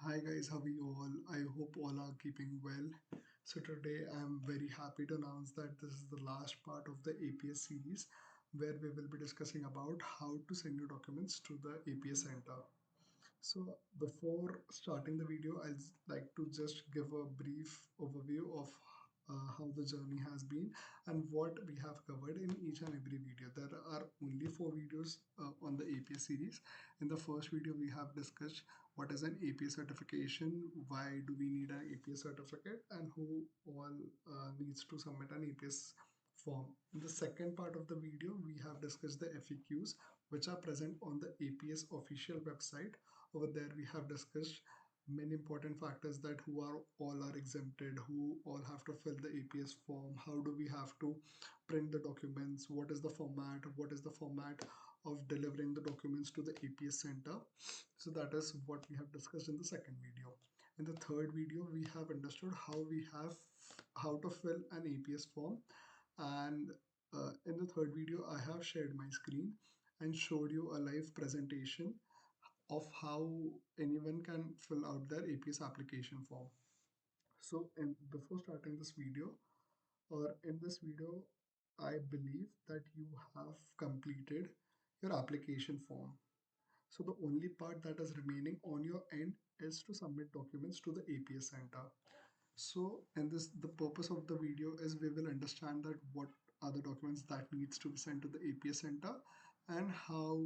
Hi guys, how are you all? I hope all are keeping well. So today I'm very happy to announce that this is the last part of the APS series where we will be discussing about how to send your documents to the APS center. So before starting the video, I'd like to just give a brief overview of how the journey has been and what we have covered in each and every video. There are only four videos on the APS series. In the first video, we have discussed what is an APS certification, why do we need an APS certificate, and who all needs to submit an APS form. In the second part of the video, we have discussed the FAQs, which are present on the APS official website. Over there, we have discussed many important factors that who are all are exempted, who all have to fill the APS form, how do we have to print the documents, what is the format of delivering the documents to the APS center. So that is what we have discussed in the second video. In the third video, we have understood how to fill an APS form, and in the third video, I have shared my screen and showed you a live presentation of how anyone can fill out their APS application form. So, before starting this video, or in this video, I believe that you have completed your application form. So, the only part that is remaining on your end is to submit documents to the APS center. So, in this, the purpose of the video is we will understand that what are the documents that needs to be sent to the APS center and how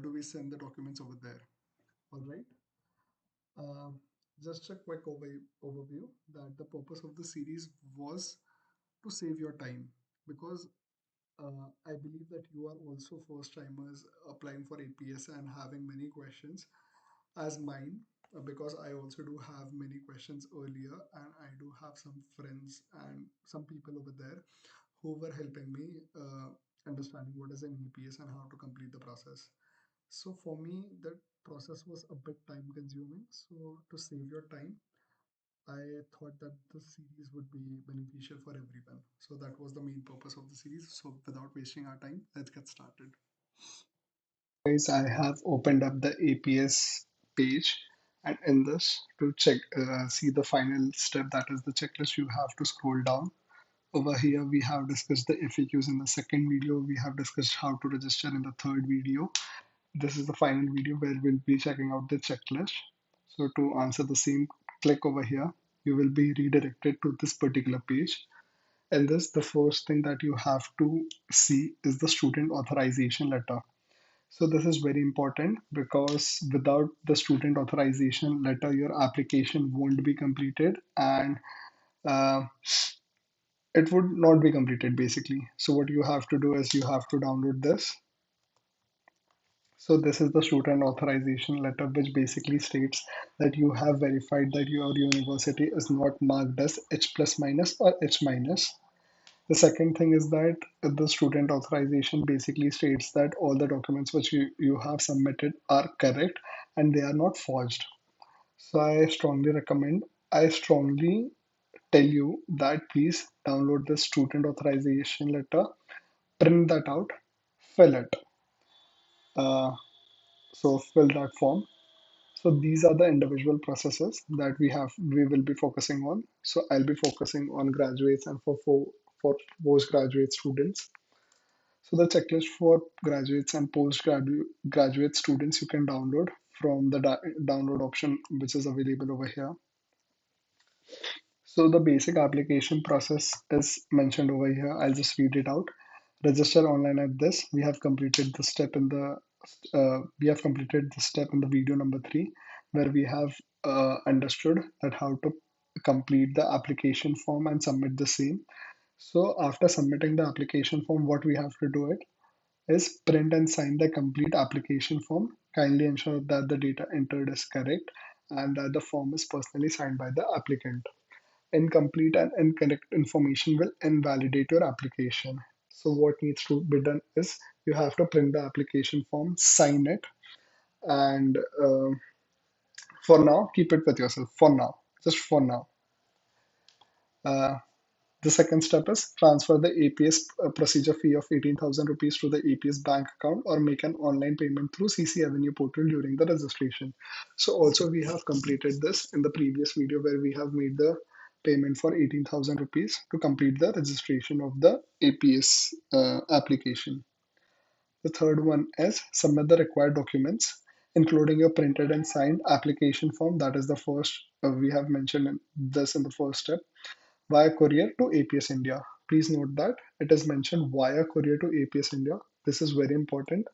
do we send the documents over there. All right. Um, just a quick overview that the purpose of the series was to save your time, because I believe that you are also first timers applying for APS and having many questions as mine, because I also do have many questions earlier, and I do have some friends and some people over there who were helping me understanding what is an APS and how to complete the process. So for me, that process was a bit time consuming. So to save your time, I thought that the series would be beneficial for everyone. So that was the main purpose of the series. So without wasting our time, let's get started. Guys, I have opened up the APS page, and in this, to check, see the final step, that is the checklist, you have to scroll down. Over here, we have discussed the FAQs in the second video. We have discussed how to register in the third video. This is the final video where we'll be checking out the checklist. So to answer the same, click over here. You will be redirected to this particular page. And this, the first thing that you have to see is the student authorization letter. So this is very important because without the student authorization letter, your application won't be completed, and uh, it would not be completed basically. So what you have to do is you have to download this. So this is the student authorization letter, which basically states that you have verified that your university is not marked as H plus minus or H minus. The second thing is that the student authorization basically states that all the documents which you have submitted are correct and they are not forged. So I strongly tell you that please download the student authorization letter, print that out, fill it. Uh, so fill that form. So these are the individual processes that we will be focusing on. So I'll be focusing on graduates and for postgraduate students. So the checklist for graduates and postgraduate students you can download from the download option which is available over here. So the basic application process is mentioned over here. I'll just read it out. Register online at this. We have completed the step in the video number 3, where we have understood that how to complete the application form and submit the same. So after submitting the application form, what we have to do it is print and sign the complete application form. Kindly ensure that the data entered is correct and that the form is personally signed by the applicant. Incomplete and incorrect information will invalidate your application. So what needs to be done is you have to print the application form, sign it, and for now, keep it with yourself. For now, just for now. Uh, The second step is transfer the APS procedure fee of 18,000 rupees to the APS bank account or make an online payment through CC Avenue portal during the registration. So also we have completed this in the previous video where we have made the payment for 18,000 rupees to complete the registration of the APS application. The third one is submit the required documents, including your printed and signed application form. That is the first, we have mentioned this in the first step, via courier to APS India. Please note that it is mentioned via courier to APS India. This is very important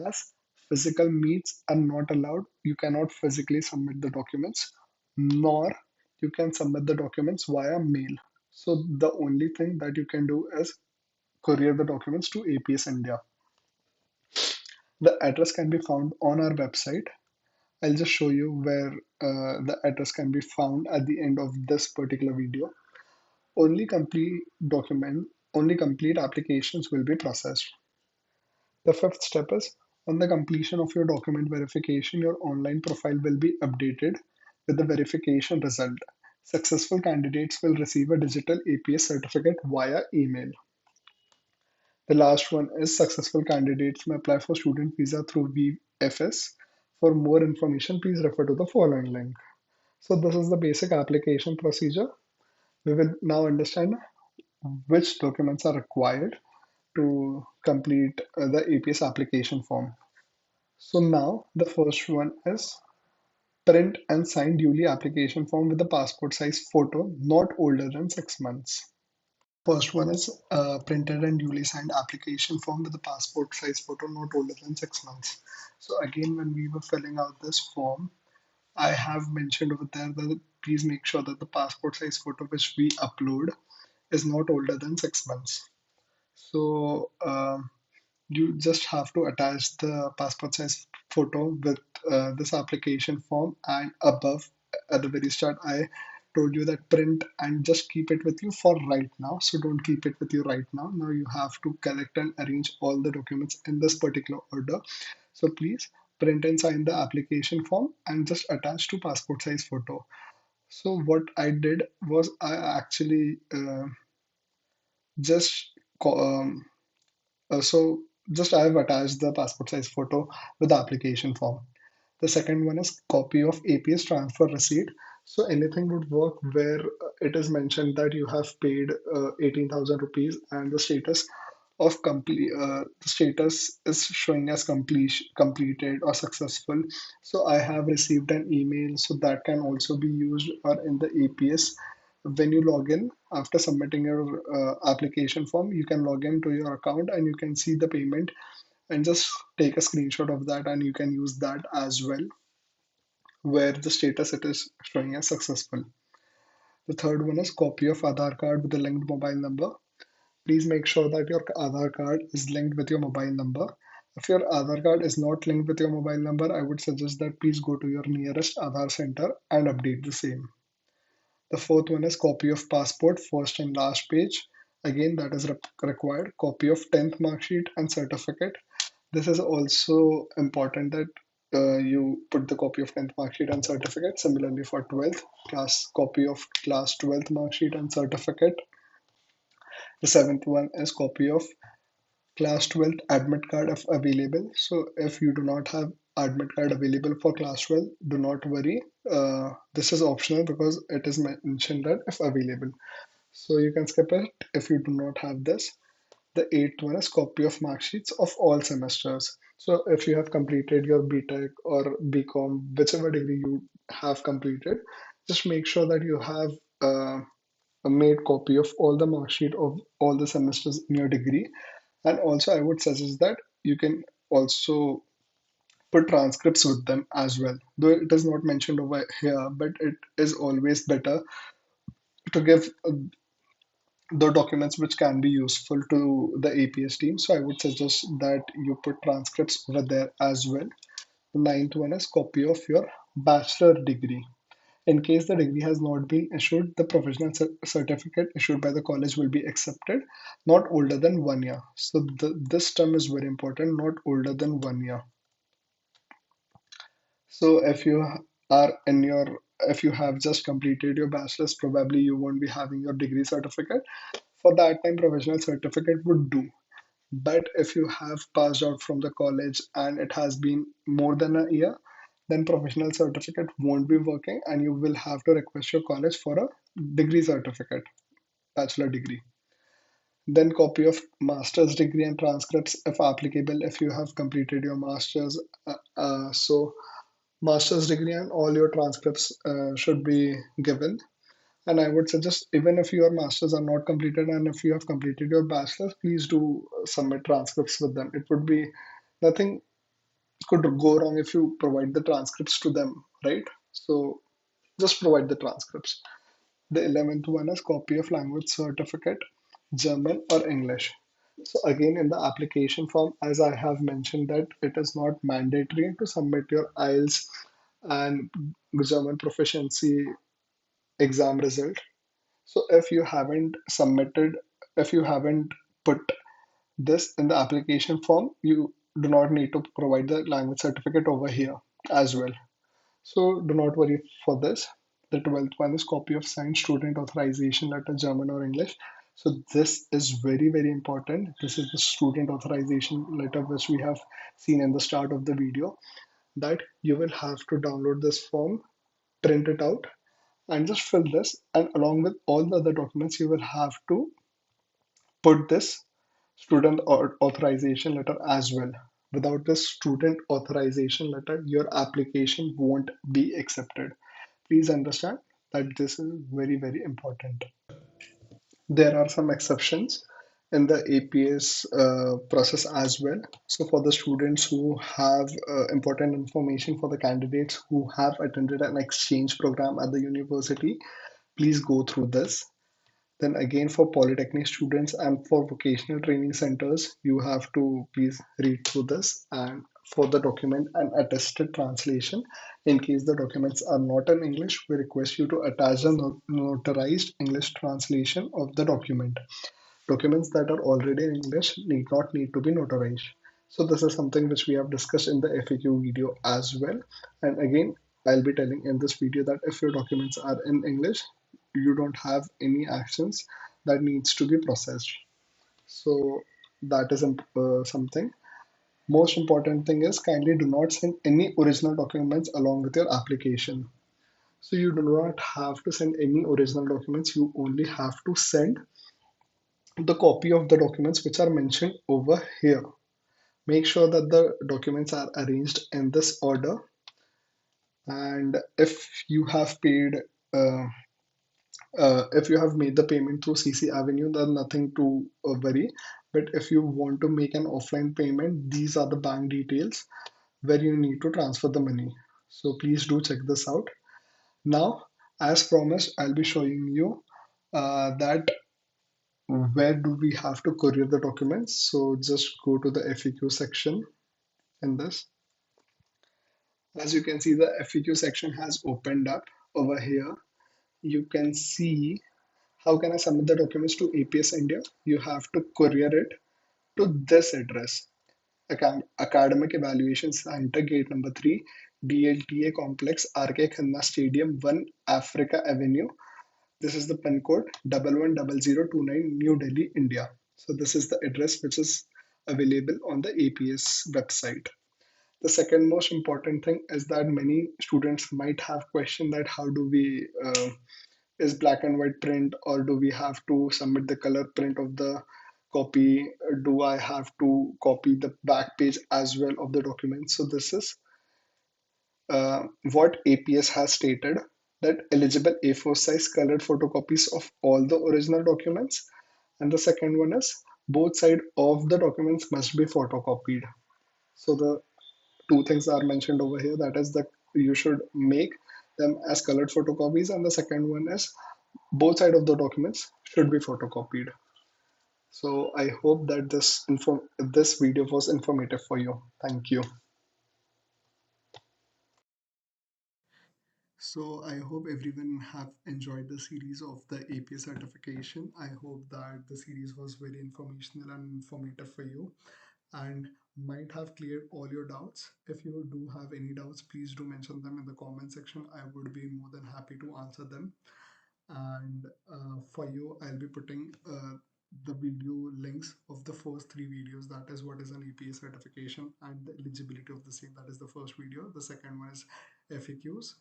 as physical meets are not allowed. You cannot physically submit the documents, nor you can submit the documents via mail. So the only thing that you can do is courier the documents to APS India. The address can be found on our website. I'll just show you where the address can be found at the end of this particular video. Only complete document, only complete applications will be processed. The fifth step is on the completion of your document verification, your online profile will be updated with the verification result. Successful candidates will receive a digital APS certificate via email. The last one is successful candidates may apply for student visa through VFS. For more information, please refer to the following link. So this is the basic application procedure. We will now understand which documents are required to complete the APS application form. So now the first one is print and sign duly application form with a passport size photo not older than 6 months. First one is printed and duly signed application form with a passport size photo not older than 6 months. So again, when we were filling out this form, I have mentioned over there that please make sure that the passport size photo which we upload is not older than 6 months. So you just have to attach the passport size photo with this application form, and above at the very start I told you that print and just keep it with you for right now, so don't keep it with you right now. Now you have to collect and arrange all the documents in this particular order. So please print and sign the application form and just attach to passport size photo. So what I did was I actually just so just I have attached the passport size photo with the application form. The second one is copy of APS transfer receipt. So anything would work where it is mentioned that you have paid 18,000 rupees and the status of complete the status is showing as completed or successful. So I have received an email, so that can also be used or in the APS. When you log in after submitting your application form, you can log in to your account and you can see the payment and just take a screenshot of that and you can use that as well, where the status it is showing as successful. The third one is copy of Aadhaar card with a linked mobile number. Please make sure that your Aadhaar card is linked with your mobile number. If your Aadhaar card is not linked with your mobile number, I would suggest that please go to your nearest Aadhaar center and update the same. The fourth one is copy of passport, first and last page. Again, that is required. Copy of 10th mark sheet and certificate. This is also important that you put the copy of 10th mark sheet and certificate. Similarly for 12th class, copy of class 12th mark sheet and certificate. The seventh one is copy of class 12th admit card if available. So if you do not have admit card available for class 12, do not worry. This is optional because it is mentioned that if available. So you can skip it if you do not have this. The eighth one is copy of mark sheets of all semesters. So if you have completed your BTech or BCom, whichever degree you have completed, just make sure that you have a made copy of all the mark sheet of all the semesters in your degree. And also, I would suggest that you can also put transcripts with them as well. Though it is not mentioned over here, but it is always better to give the documents which can be useful to the APS team. So I would suggest that you put transcripts over there as well. The ninth one is copy of your bachelor degree. In case the degree has not been issued, the provisional certificate issued by the college will be accepted, not older than 1 year. So this term is very important, not older than 1 year. So if you are in your if you have just completed your bachelor's, probably you won't be having your degree certificate. For that time, professional certificate would do. But if you have passed out from the college and it has been more than a year, then professional certificate won't be working and you will have to request your college for a degree certificate, bachelor degree. Then copy of master's degree and transcripts if applicable, if you have completed your master's. So master's degree and all your transcripts should be given. And I would suggest, even if your masters are not completed and if you have completed your bachelor's, please do submit transcripts with them. It would be nothing could go wrong if you provide the transcripts to them, right? So just provide the transcripts. The 11th one is copy of language certificate, German or English. So again, in the application form, as I have mentioned that it is not mandatory to submit your IELTS and German proficiency exam result. So if you haven't submitted, if you haven't put this in the application form, you do not need to provide the language certificate over here as well. So do not worry for this. The 12th one is copy of signed student authorization letter, German or English. So this is very, very important. This is the student authorization letter which we have seen in the start of the video, that you will have to download this form, print it out, and just fill this. And along with all the other documents, you will have to put this student authorization letter as well. Without this student authorization letter, your application won't be accepted. Please understand that this is very, very important. There are some exceptions in the APS process as well. So, for the students who have important information for the candidates who have attended an exchange program at the university, please go through this. Then again, for polytechnic students and for vocational training centers, you have to please read through this, and for the document and attested translation. In case the documents are not in English, we request you to attach a notarized English translation of the document. Documents that are already in English need to be notarized. So this is something which we have discussed in the FAQ video as well. And again, I'll be telling in this video that if your documents are in English, you don't have any actions that needs to be processed. So that is something. Most important thing is kindly do not send any original documents along with your application. So you do not have to send any original documents. You only have to send the copy of the documents which are mentioned over here. Make sure that the documents are arranged in this order. And uh, if you have made the payment through CC Avenue, then nothing to worry. But if you want to make an offline payment, these are the bank details where you need to transfer the money. So please do check this out. Now, as promised, I'll be showing you that where do we have to courier the documents. So just go to the FAQ section in this. As you can see, the FAQ section has opened up over here. You can see how can I submit the documents to APS India. You have to courier it to this address: Academic Evaluation Center, Gate number 3, DLTA Complex, RK Khanna Stadium, 1 Africa Avenue. This is the pin code 110029, New Delhi, India. So this is the address which is available on the APS website. The second most important thing is that many students might have question that how do we is black and white print, or do we have to submit the color print of the copy? Do I have to copy the back page as well of the document? So this is what APS has stated, that eligible A4 size colored photocopies of all the original documents. And the second one is both side of the documents must be photocopied. So the two things are mentioned over here, that is that you should make them as colored photocopies, and the second one is both side of the documents should be photocopied. So I hope that this video was informative for you. Thank you. So I hope everyone have enjoyed the series of the APS certification. I hope that the series was very informational and informative for you. And might have cleared all your doubts. If you do have any doubts, please do mention them in the comment section. I would be more than happy to answer them. And for you, I'll be putting the video links of the first three videos. That is what is an APS certification and the eligibility of the same. That is the first video. The second one is FAQs,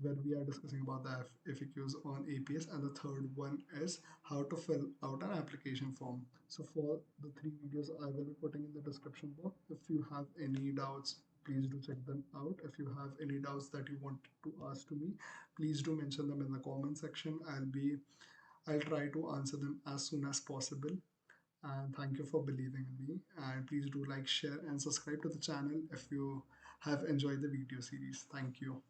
where we are discussing about the FAQs on APS, and the third one is how to fill out an application form. So for the three videos, I will be putting in the description box. If you have any doubts, please do check them out. If you have any doubts that you want to ask to me, please do mention them in the comment section. I'll try to answer them as soon as possible. And thank you for believing in me. And please do like, share, and subscribe to the channel if you have enjoyed the video series. Thank you.